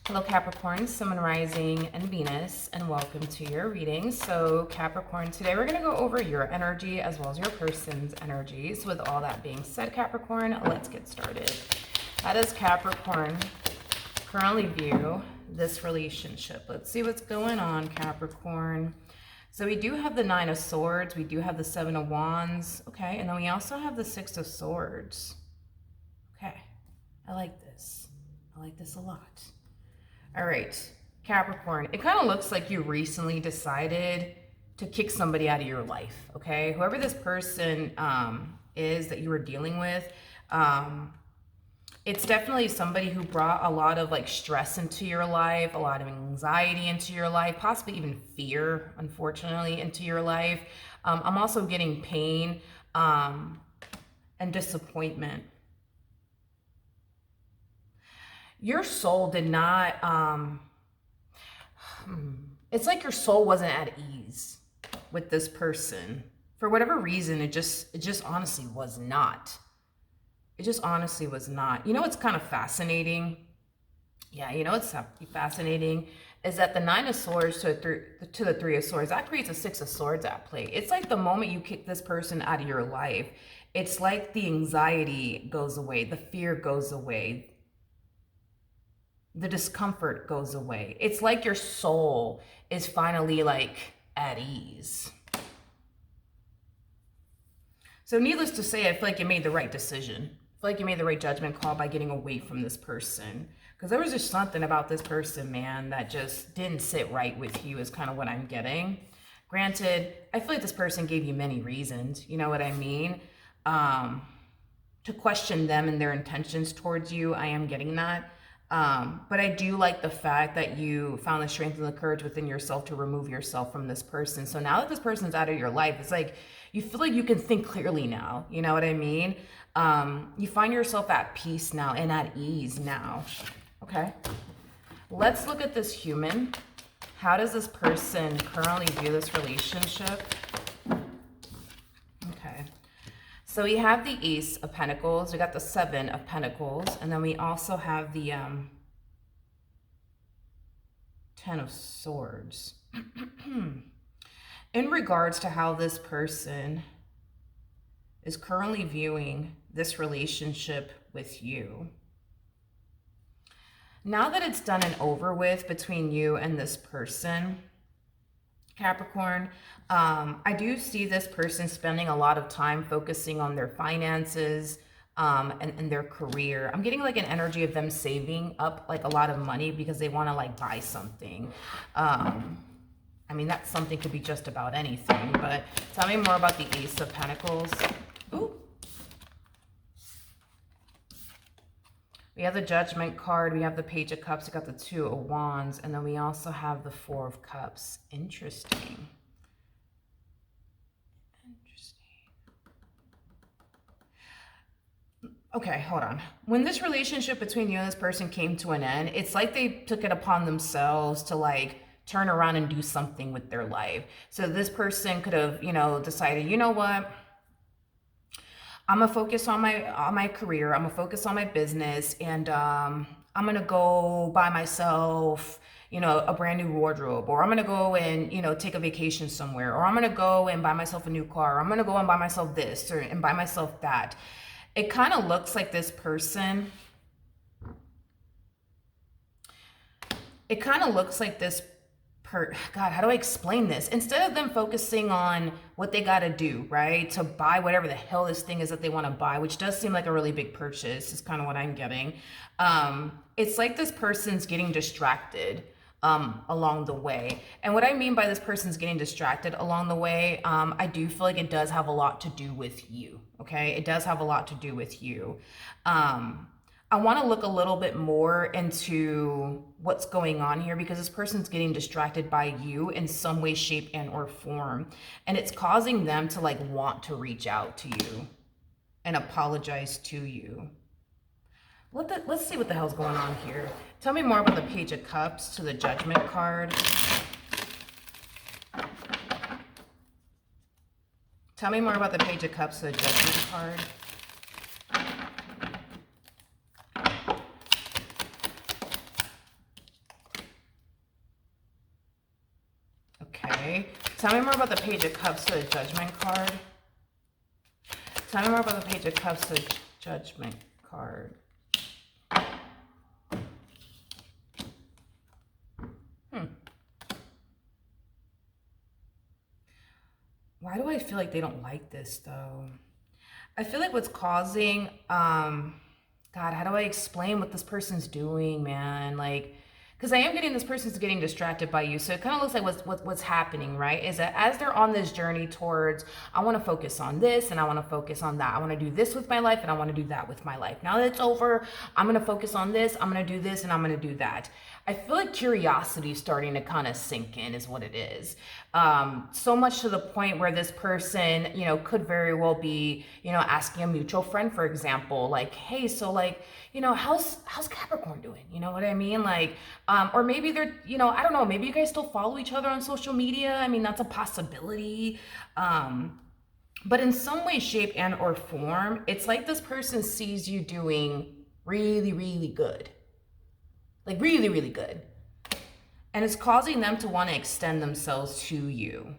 Hello Capricorn, Sun, Rising, and Venus, and welcome to your reading. So Capricorn, today we're going to go over your energy as well as your person's energies. With all that being said, Capricorn, let's get started. How does Capricorn currently view this relationship? Let's see what's going on, Capricorn. So we do have the Nine of Swords, we do have the Seven of Wands, okay, and then we also have the Six of Swords. Okay, I like this. I like this a lot. All right, Capricorn, it kind of looks like you recently decided to kick somebody out of your life, okay? Whoever this person is that you were dealing with, it's definitely somebody who brought a lot of like stress into your life, a lot of anxiety into your life, possibly even fear, unfortunately, into your life. I'm also getting pain and disappointment. Your soul did not, it's like your soul wasn't at ease with this person. For whatever reason, it just honestly was not. It just honestly was not. You know what's kind of fascinating? Yeah, you know what's fascinating is that the Nine of Swords to the Three of Swords, that creates a Six of Swords at play. It's like the moment you kick this person out of your life, it's like the anxiety goes away, the fear goes away, the discomfort goes away. It's like your soul is finally like at ease. So needless to say, I feel like you made the right decision. I feel like you made the right judgment call by getting away from this person. Because there was just something about this person, man, that just didn't sit right with you is kind of what I'm getting. Granted, I feel like this person gave you many reasons, you know what I mean? To question them and their intentions towards you, I am getting that. But I do like the fact that you found the strength and the courage within yourself to remove yourself from this person. So now that this person's out of your life, it's like you feel like you can think clearly now. You know what I mean? You find yourself at peace now and at ease now. Okay. Let's look at this human. How does this person currently view this relationship? Okay. So we have the Ace of Pentacles, we got the Seven of Pentacles, and then we also have the Ten of Swords. In regards to how this person is currently viewing this relationship with you, now that it's done and over with between you and this person, Capricorn, I do see this person spending a lot of time focusing on their finances and their career. I'm getting like an energy of them saving up like a lot of money because they want to like buy something. I mean, that something could be just about anything, but tell me more about the Ace of Pentacles. Ooh. We have the Judgment card, we have the Page of Cups, we got the Two of Wands, and then we also have the Four of Cups. Interesting. Okay, hold on. When this relationship between you and this person came to an end, it's like they took it upon themselves to like turn around and do something with their life. So this person could have, you know, decided, you know what? I'm gonna focus on my career. I'm gonna focus on my business, and I'm gonna go buy myself, you know, a brand new wardrobe, or I'm gonna go and, you know, take a vacation somewhere, or I'm gonna go and buy myself a new car, or I'm gonna go and buy myself this, or and buy myself that. It kind of looks like this person. It kind of looks like this. God, how do I explain this? Instead of them focusing on what they got to do, right, to buy whatever the hell this thing is that they want to buy, which does seem like a really big purchase, is kind of what I'm getting. It's like this person's getting distracted along the way. And what I mean by this person's getting distracted along the way, I do feel like it does have a lot to do with you, okay? It does have a lot to do with you. I want to look a little bit more into what's going on here because this person's getting distracted by you in some way, shape, and or form. And it's causing them to like want to reach out to you and apologize to you. Let's see what the hell's going on here. Tell me more about the Page of Cups to the Judgment card. Tell me more about the Page of Cups to the Judgment card. Okay. Tell me more about the Page of Cups to the Judgment card. Tell me more about the Page of Cups to the Judgment card. Why do I feel like they don't like this, though? I feel like what's causing, God, how do I explain what this person's doing, man? Like, because I am getting this person's getting distracted by you. So it kind of looks like what's happening, right? Is that as they're on this journey towards, I want to focus on this and I want to focus on that. I want to do this with my life and I want to do that with my life. Now that it's over, I'm going to focus on this. I'm going to do this and I'm going to do that. I feel like curiosity is starting to kind of sink in is what it is. So much to the point where this person, you know, could very well be, you know, asking a mutual friend, for example, like, hey, so like, you know, how's Capricorn doing? You know what I mean? Like, or maybe they're, you know, I don't know, maybe you guys still follow each other on social media. I mean, that's a possibility. But in some way, shape, and or form, it's like this person sees you doing really, really good. Like really, really good. And it's causing them to want to extend themselves to you.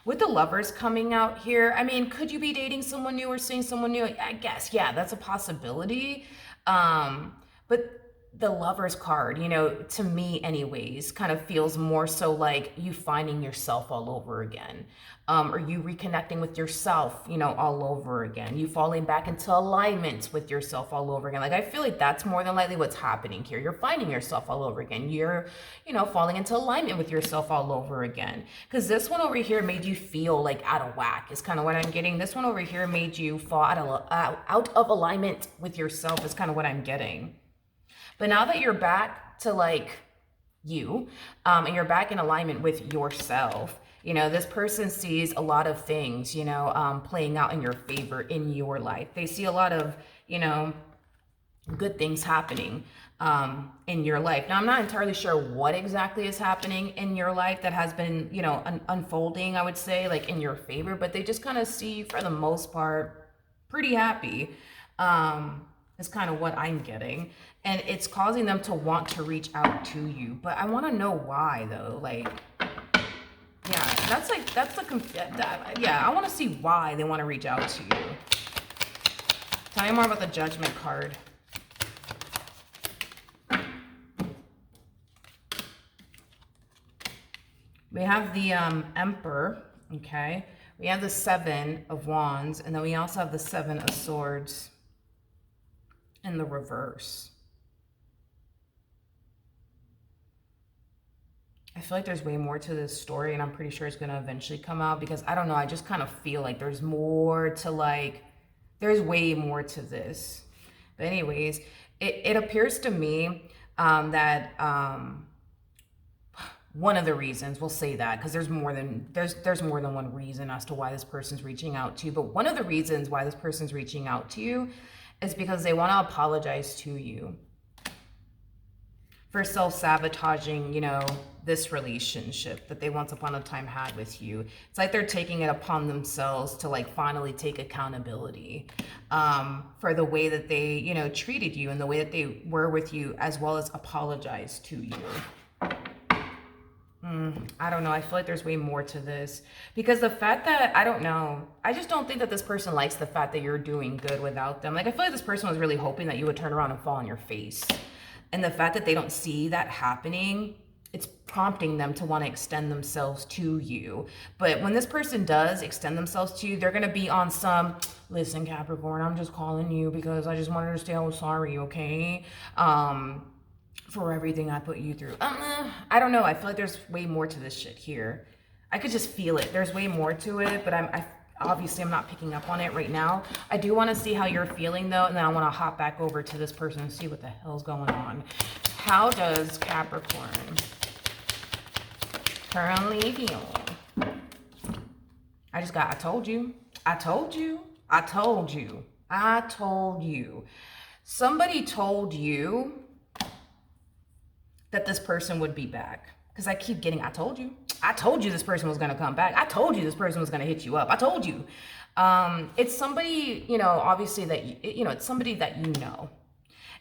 With the Lovers coming out here, I mean, could you be dating someone new or seeing someone new? I guess, yeah, that's a possibility. But the Lovers card, you know, to me anyways, kind of feels more so like you finding yourself all over again. Or you reconnecting with yourself, you know, all over again. You falling back into alignment with yourself all over again. Like, I feel like that's more than likely what's happening here. You're finding yourself all over again. You're, you know, falling into alignment with yourself all over again. Because this one over here made you feel like out of whack is kind of what I'm getting. This one over here made you fall out of alignment with yourself is kind of what I'm getting. But now that you're back to like you, and you're back in alignment with yourself, you know, this person sees a lot of things, you know, playing out in your favor in your life. They see a lot of, you know, good things happening in your life. Now, I'm not entirely sure what exactly is happening in your life that has been, you know, unfolding, I would say, like in your favor, but they just kind of see you for the most part pretty happy. Is kind of what I'm getting. And it's causing them to want to reach out to you. But I want to know why, though. Like, yeah, I want to see why they want to reach out to you. Tell me more about the Judgment card. We have the Emperor, okay? We have the Seven of Wands, and then we also have the Seven of Swords in the reverse. I feel like there's way more to this story, and I'm pretty sure it's going to eventually come out because I don't know. I just kind of feel like there's more to like, there's way more to this. But anyways, it appears to me that one of the reasons, we'll say that because there's more than one reason as to why this person's reaching out to you. But one of the reasons why this person's reaching out to you is because they want to apologize to you for self-sabotaging, you know, this relationship that they once upon a time had with you. It's like they're taking it upon themselves to like finally take accountability for the way that they, you know, treated you and the way that they were with you, as well as apologize to you. I don't know. I feel like there's way more to this because the fact that, I don't know, I just don't think that this person likes the fact that you're doing good without them. Like, I feel like this person was really hoping that you would turn around and fall on your face. And the fact that they don't see that happening, it's prompting them to want to extend themselves to you. But when this person does extend themselves to you, they're going to be on some, listen, Capricorn, I'm just calling you because I just wanted to say I was sorry, okay? For everything I put you through. I don't know. I feel like there's way more to this shit here. I could just feel it. There's way more to it, but obviously I'm not picking up on it right now. I do want to see how you're feeling though, and then I want to hop back over to this person and see what the hell's going on. How does Capricorn currently feel? I told you. I told you. I told you. I told you. Somebody told you that this person would be back. Because I keep getting, I told you this person was going to come back. I told you this person was going to hit you up. I told you. It's somebody, you know, obviously that, you know, it's somebody that you know.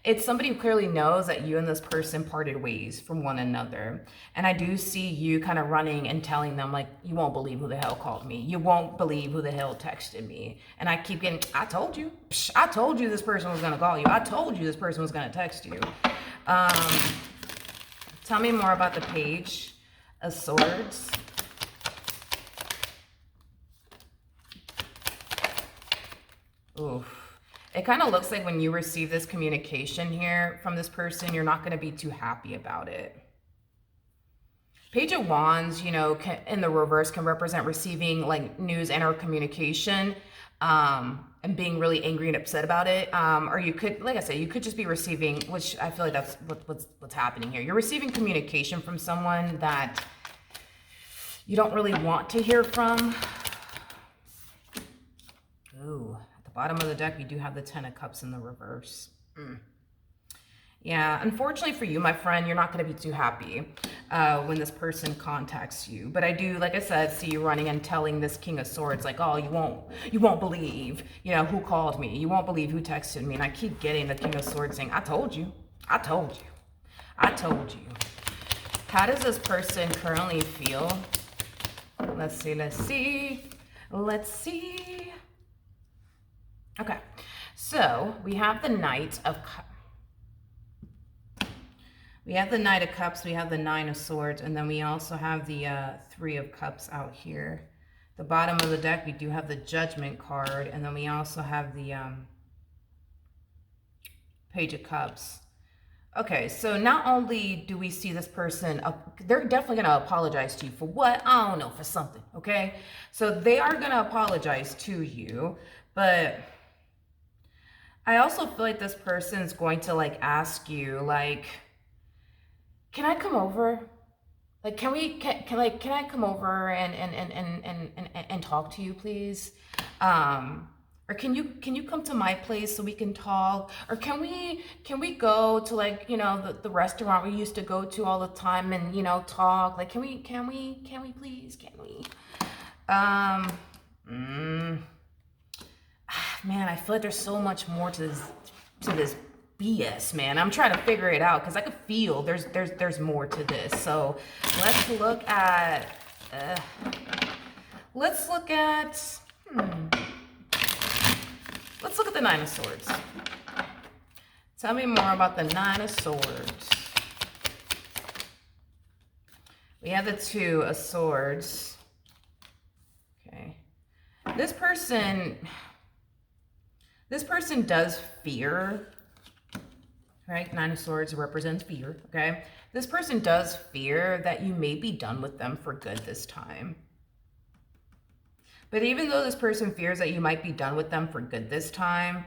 It's somebody who clearly knows that you and this person parted ways from one another. And I do see you kind of running and telling them, like, you won't believe who the hell called me. You won't believe who the hell texted me. And I keep getting, I told you. Psh, I told you this person was going to call you. I told you this person was going to text you. Tell me more about the Page of Swords. Oof. It kind of looks like when you receive this communication here from this person, you're not going to be too happy about it. Page of Wands, you know, in the reverse can represent receiving like news and or communication and being really angry and upset about it. Or you could, like I said, you could just be receiving, which I feel like that's what's happening here. You're receiving communication from someone that you don't really want to hear from. Ooh. Bottom of the deck, we do have the Ten of Cups in the reverse. Yeah, unfortunately for you, my friend, you're not going to be too happy when this person contacts you. But I do, like I said, see you running and telling this King of Swords, like, oh, you won't believe, you know, who called me. You won't believe who texted me. And I keep getting the King of Swords saying, I told you. I told you. I told you. How does this person currently feel? Let's see. Let's see. Let's see. Okay, so we have the Knight of Cups. We have the Knight of Cups, we have the Nine of Swords, and then we also have the Three of Cups out here. The bottom of the deck, we do have the Judgment card, and then we also have the Page of Cups. Okay, so not only do we see this person, they're definitely going to apologize to you for what? I don't know, for something, okay? So they are going to apologize to you, but I also feel like this person's going to like ask you, like, can I come over? Like, can I come over and talk to you, please? Or can you come to my place so we can talk? Or can we go to, like, you know, the restaurant we used to go to all the time and, you know, talk? Like, can we please? Can we? Man, I feel like there's so much more to this BS, man. I'm trying to figure it out because I could feel there's more to this. So let's look at let's look at the Nine of Swords. Tell me more about the Nine of Swords. We have the Two of Swords. Okay, this person does fear, right? Nine of Swords represents fear, okay? This person does fear that you may be done with them for good this time. But even though this person fears that you might be done with them for good this time,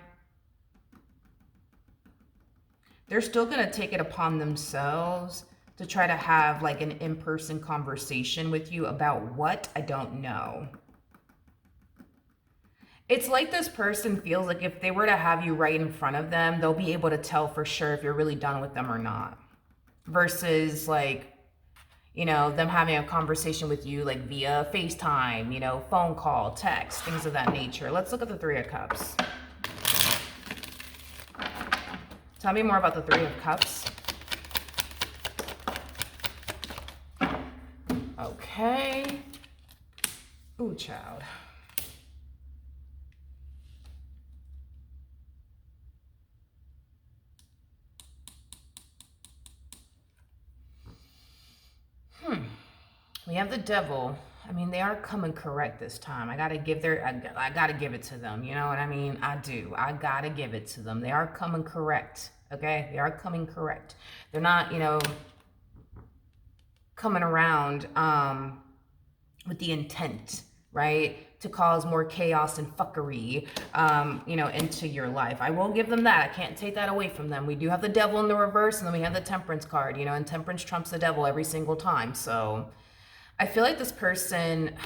they're still going to take it upon themselves to try to have like an in-person conversation with you about what? I don't know. It's like this person feels like if they were to have you right in front of them, they'll be able to tell for sure if you're really done with them or not. Versus like, you know, them having a conversation with you like via FaceTime, you know, phone call, text, things of that nature. Let's look at the Three of Cups. Tell me more about the Three of Cups. Okay. Ooh, child. We have the Devil. I mean, they are coming correct this time. I gotta give it to them. You know what I mean? I do. I gotta give it to them. They are coming correct. Okay? They are coming correct. They're not, you know, coming around with the intent, right, to cause more chaos and fuckery, you know, into your life. I will give them that. I can't take that away from them. We do have the Devil in the reverse, and then we have the Temperance card, you know, and Temperance trumps the Devil every single time. So I feel like this person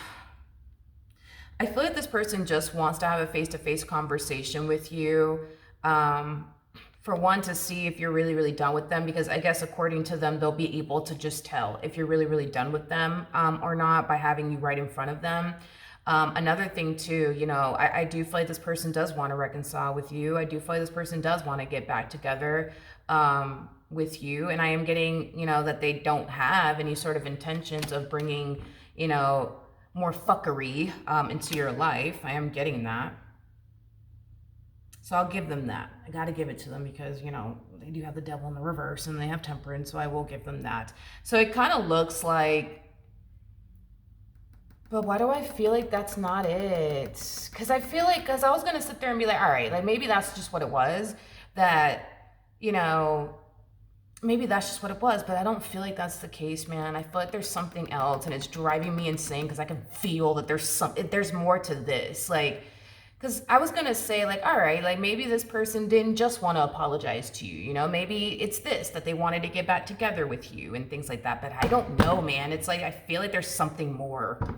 just wants to have a face-to-face conversation with you. For one, to see if you're really, really done with them, because I guess according to them, they'll be able to just tell if you're really, really done with them or not by having you right in front of them. Another thing too, you know, I do feel like this person does want to reconcile with you. I do feel like this person does want to get back together with you. And I am getting, you know, that they don't have any sort of intentions of bringing, you know, more fuckery into your life. I am getting that. So I'll give them that. I got to give it to them because, you know, they do have the devil in the reverse and they have temperance. So I will give them that. So it kind of looks like, but why do I feel like that's not it? Because I feel like, because I was going to sit there and be like, all right, like maybe that's just what it was. That, you know, maybe that's just what it was. But I don't feel like that's the case, man. I feel like there's something else and it's driving me insane because I can feel that there's more to this. Like, because I was going to say, like, all right, like maybe this person didn't just want to apologize to you, you know, maybe it's this, that they wanted to get back together with you and things like that. But I don't know, man. It's like, I feel like there's something more.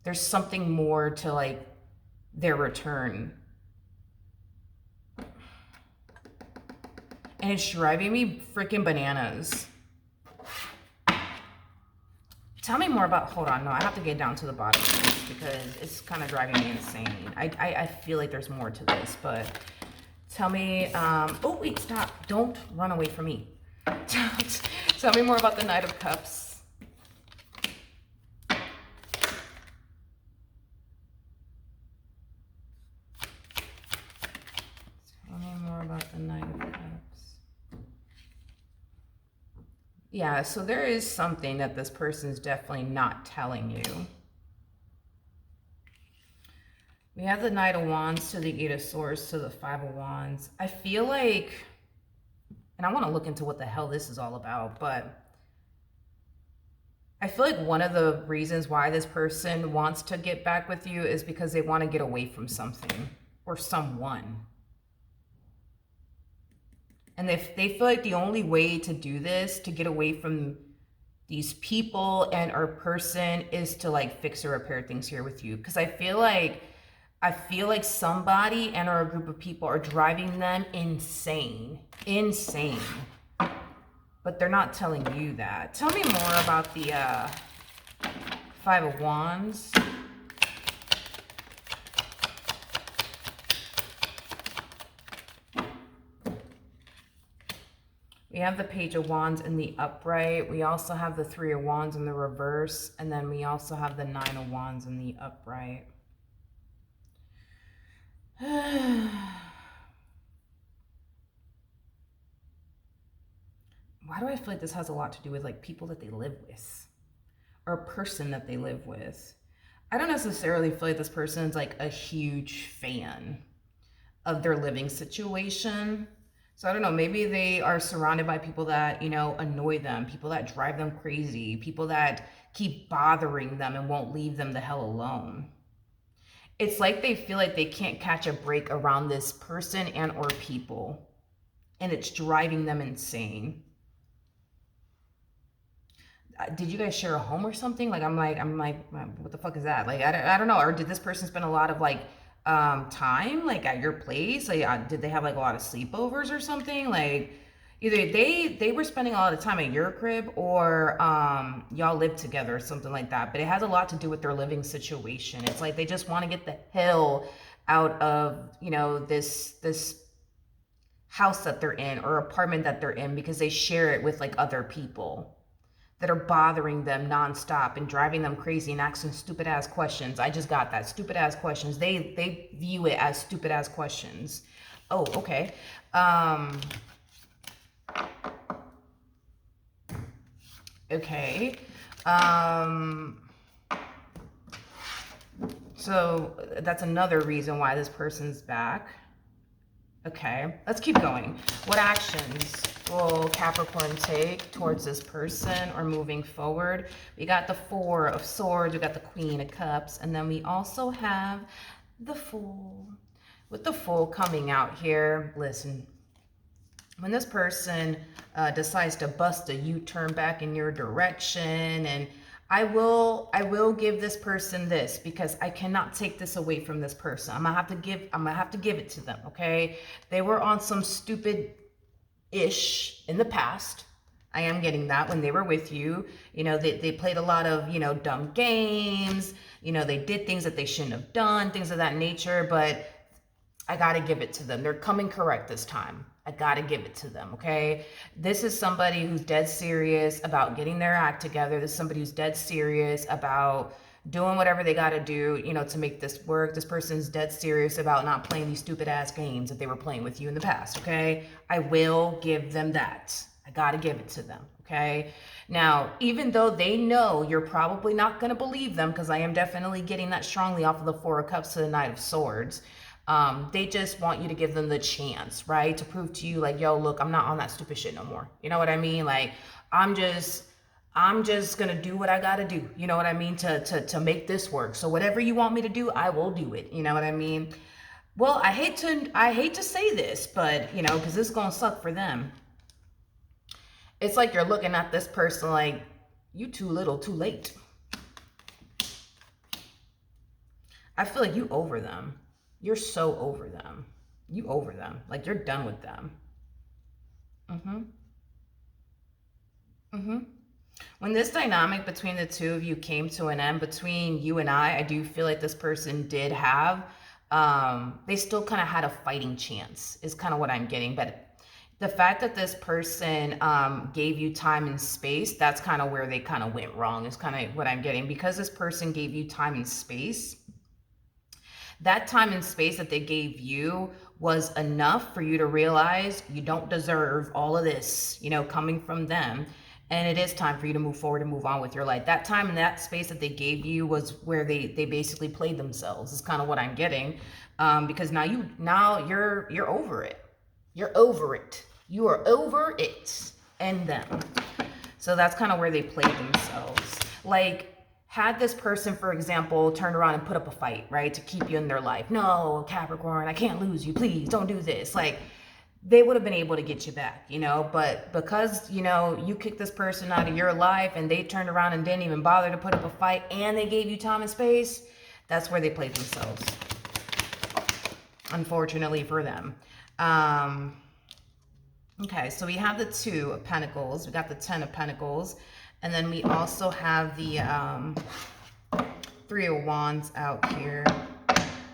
There's something more to like their return. And it's driving me freaking bananas. Tell me more about, hold on, no, I have to get down to the bottom of this because it's kind of driving me insane. I feel like there's more to this, but tell me, oh wait, stop, don't run away from me. Tell me more about the Knight of Cups. Tell me more about the Knight of Cups. Yeah, so there is something that this person is definitely not telling you. We have the Knight of Wands to the Eight of Swords to the Five of Wands. I feel like, and I want to look into what the hell this is all about, but I feel like one of the reasons why this person wants to get back with you is because they want to get away from something or someone. And if they feel like the only way to do this, to get away from these people and our person, is to like fix or repair things here with you. Because I feel like somebody and or a group of people are driving them insane. Insane. But they're not telling you that. Tell me more about the Five of Wands. We have the Page of Wands in the upright. We also have the Three of Wands in the reverse. And then we also have the Nine of Wands in the upright. Why do I feel like this has a lot to do with like people that they live with? Or a person that they live with? I don't necessarily feel like this person's like a huge fan of their living situation. So I don't know, maybe they are surrounded by people that, you know, annoy them, people that drive them crazy, people that keep bothering them and won't leave them the hell alone. It's like they feel like they can't catch a break around this person and or people. And it's driving them insane. Did you guys share a home or something? Like, I'm like, what the fuck is that? Like, I don't know. Or did this person spend a lot of like, time like at your place? Like did they have like a lot of sleepovers or something? Like either they were spending a lot of time at your crib or y'all lived together or something like that. But it has a lot to do with their living situation. It's like they just want to get the hell out of, you know, this house that they're in or apartment that they're in because they share it with like other people that are bothering them nonstop and driving them crazy and asking stupid ass questions. I just got that. Stupid ass questions. They view it as stupid ass questions. Oh, okay. Okay. So that's another reason why this person's back. Okay, let's keep going. What actions will Capricorn take towards this person or moving forward? We got the Four of Swords, we got the Queen of Cups, and then we also have the Fool. With the Fool coming out here, listen, when this person decides to bust a U-turn back in your direction, and I will give this person this because I cannot take this away from this person. I'm gonna have to give it to them, okay? They were on some stupid ish in the past, I am getting that when they were with you, they played a lot of, dumb games, they did things that they shouldn't have done, things of that nature, but I got to give it to them. They're coming correct this time. I got to give it to them, okay? This is somebody who's dead serious about getting their act together. This is somebody who's dead serious about doing whatever they got to do, to make this work. This person's dead serious about not playing these stupid ass games that they were playing with you in the past, okay? I will give them that. I got to give it to them, okay? Now, even though they know you're probably not going to believe them, because I am definitely getting that strongly off of the Four of Cups to the Knight of Swords, they just want you to give them the chance, right? To prove to you like, yo, look, I'm not on that stupid shit no more. You know what I mean? Like, I'm just gonna do what I gotta do. You know what I mean? To make this work. So whatever you want me to do, I will do it. You know what I mean? Well, I hate to say this, but because this is gonna suck for them. It's like you're looking at this person like, you too little, too late. I feel like you over them. You're so over them. You over them. Like, you're done with them. When this dynamic between the two of you came to an end, between you and I do feel like this person did have, they still kind of had a fighting chance, is kind of what I'm getting. But the fact that this person gave you time and space, that's kind of where they kind of went wrong, is kind of what I'm getting. Because this person gave you time and space, that time and space that they gave you was enough for you to realize you don't deserve all of this, coming from them. And it is time for you to move forward and move on with your life. That time and that space that they gave you was where they basically played themselves, is kind of what I'm getting. Because now you're over it. You're over it. You are over it and them. So that's kind of where they played themselves. Like, had this person, for example, turned around and put up a fight, right, to keep you in their life. No, Capricorn, I can't lose you. Please don't do this. Like, they would have been able to get you back, but because, you kicked this person out of your life and they turned around and didn't even bother to put up a fight and they gave you time and space, that's where they played themselves. Unfortunately for them. Okay, so we have the Two of Pentacles. We got the Ten of Pentacles. And then we also have the Three of Wands out here.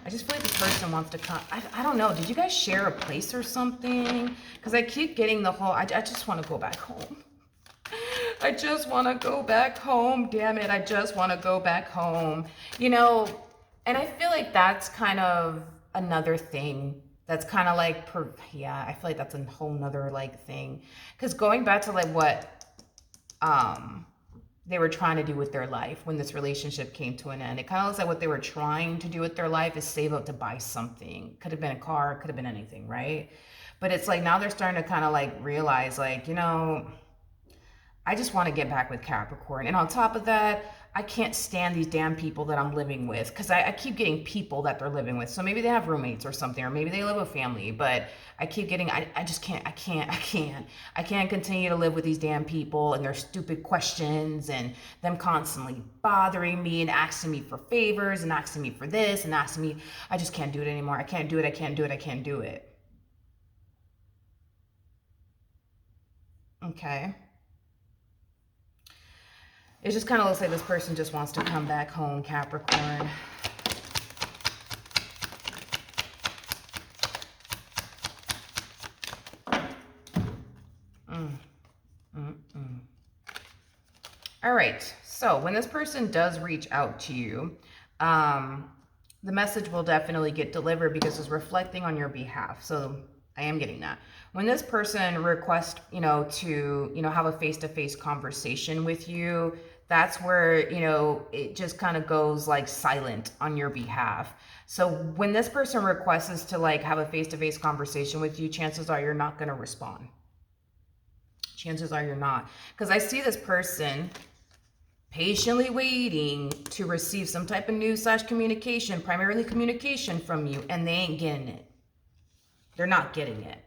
I just feel like this person wants to come. I don't know. Did you guys share a place or something? Because I keep getting the whole, I just want to go back home. I just want to go back home. Damn it. I just want to go back home. And I feel like that's kind of another thing. That's kind of like, yeah, I feel like that's a whole nother like thing. Because going back to like what they were trying to do with their life when this relationship came to an end. It kind of looks like what they were trying to do with their life is save up to buy something. Could have been a car, could have been anything, right? But it's like now they're starting to kind of like realize like, I just want to get back with Capricorn. And on top of that, I can't stand these damn people that I'm living with, because I keep getting people that they're living with. So maybe they have roommates or something, or maybe they live with family, but I keep getting, I just can't, I can't continue to live with these damn people and their stupid questions and them constantly bothering me and asking me for favors and asking me for this and asking me, I just can't do it anymore. I can't do it. I can't do it. I can't do it. Okay. It just kind of looks like this person just wants to come back home, Capricorn. All right, so when this person does reach out to you, the message will definitely get delivered because it's reflecting on your behalf. So I am getting that. When this person requests, to, have a face-to-face conversation with you, that's where, it just kind of goes like silent on your behalf. So when this person requests to like have a face-to-face conversation with you, chances are you're not going to respond. Chances are you're not. Because I see this person patiently waiting to receive some type of news / communication, primarily communication from you, and they ain't getting it. They're not getting it.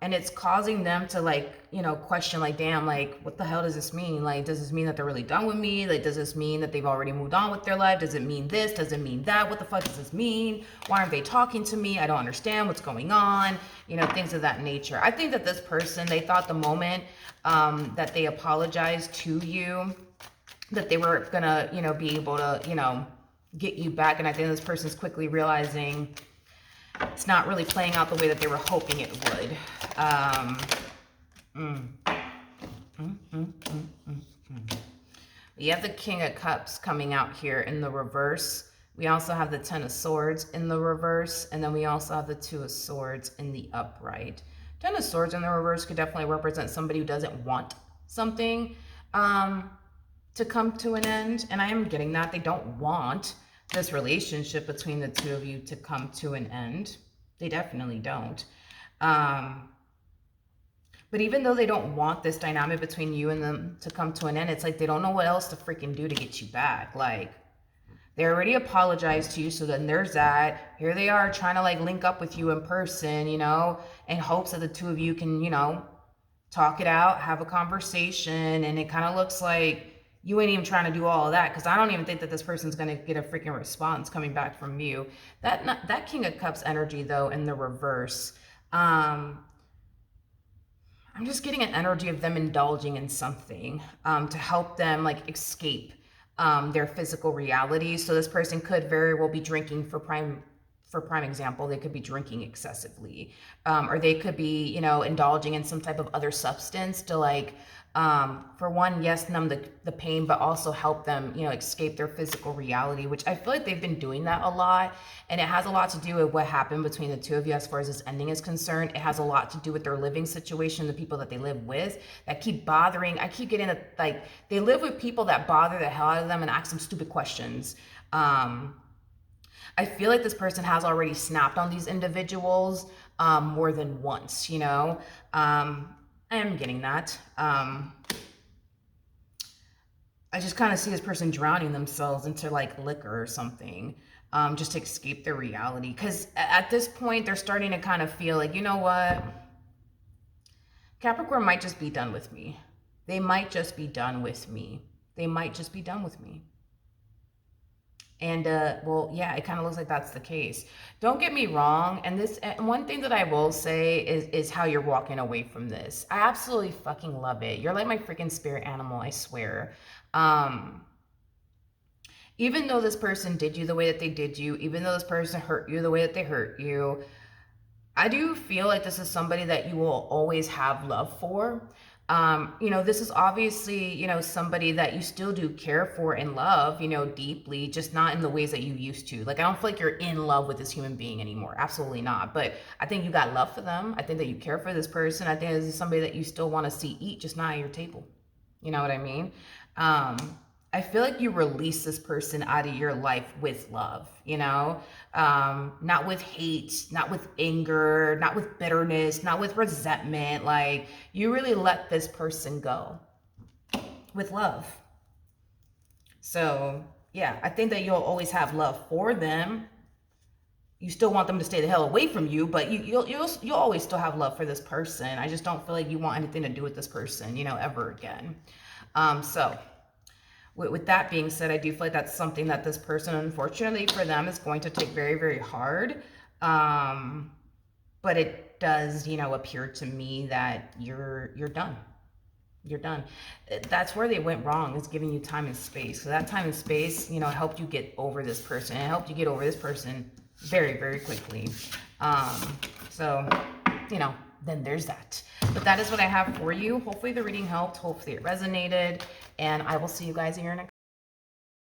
And it's causing them to like, you know, question like, damn, like, what the hell does this mean? Like, does this mean that they're really done with me? Like, does this mean that they've already moved on with their life? Does it mean this? Does it mean that? What the fuck does this mean? Why aren't they talking to me? I don't understand what's going on. You know, things of that nature. I think that this person, they thought the moment that they apologized to you, that they were gonna, you know, be able to, you know, get you back. And I think this person's quickly realizing it's not really playing out the way that they were hoping it would. You have the King of Cups coming out here in the reverse. We also have the Ten of Swords in the reverse. And then we also have the Two of Swords in the upright. Ten of Swords in the reverse could definitely represent somebody who doesn't want something to come to an end. And I am getting that. They don't want this relationship between the two of you to come to an end. They definitely don't. But even though they don't want this dynamic between you and them to come to an end, it's like they don't know what else to freaking do to get you back. Like, they already apologized to you, so then there's that. Here they are trying to like link up with you in person, you know, in hopes that the two of you can, you know, talk it out, have a conversation. And it kind of looks like you ain't even trying to do all of that, because I don't even think that this person's going to get a freaking response coming back from you. That King of Cups energy, though, in the reverse, I'm just getting an energy of them indulging in something to help them like escape their physical reality. So this person could very well be drinking for prime example. They could be drinking excessively, or they could be, you know, indulging in some type of other substance to like, for one, yes, numb the pain, but also help them, you know, escape their physical reality, which I feel like they've been doing that a lot. And it has a lot to do with what happened between the two of you as far as this ending is concerned. It has a lot to do with their living situation, the people that they live with that keep bothering. I keep getting like, they live with people that bother the hell out of them and ask them stupid questions. I feel like this person has already snapped on these individuals more than once, you know. I am getting that. I just kind of see this person drowning themselves into like liquor or something, just to escape their reality. Because at this point, they're starting to kind of feel like, you know what? Capricorn might just be done with me. They might just be done with me. They might just be done with me. And well, yeah, it kind of looks like that's the case. Don't get me wrong. And one thing that I will say is how you're walking away from this. I absolutely fucking love it. You're like my freaking spirit animal, I swear. Even though this person did you the way that they did you, even though this person hurt you the way that they hurt you, I do feel like this is somebody that you will always have love for. You know, this is obviously, you know, somebody that you still do care for and love, you know, deeply, just not in the ways that you used to. Like, I don't feel like you're in love with this human being anymore. Absolutely not. But I think you got love for them. I think that you care for this person. I think this is somebody that you still want to see eat, just not at your table. You know what I mean? I feel like you release this person out of your life with love, you know, not with hate, not with anger, not with bitterness, not with resentment. Like, you really let this person go with love. So yeah, I think that you'll always have love for them. You still want them to stay the hell away from you, but you'll always still have love for this person. I just don't feel like you want anything to do with this person, you know, ever again. So with that being said, I do feel like that's something that this person, unfortunately for them, is going to take very, very hard. But it does, you know, appear to me that you're done. You're done. That's where they went wrong, is giving you time and space. So that time and space, you know, helped you get over this person. It helped you get over this person very, very quickly. So, you know, then there's that. But that is what I have for you. Hopefully the reading helped. Hopefully it resonated. And I will see you guys in your next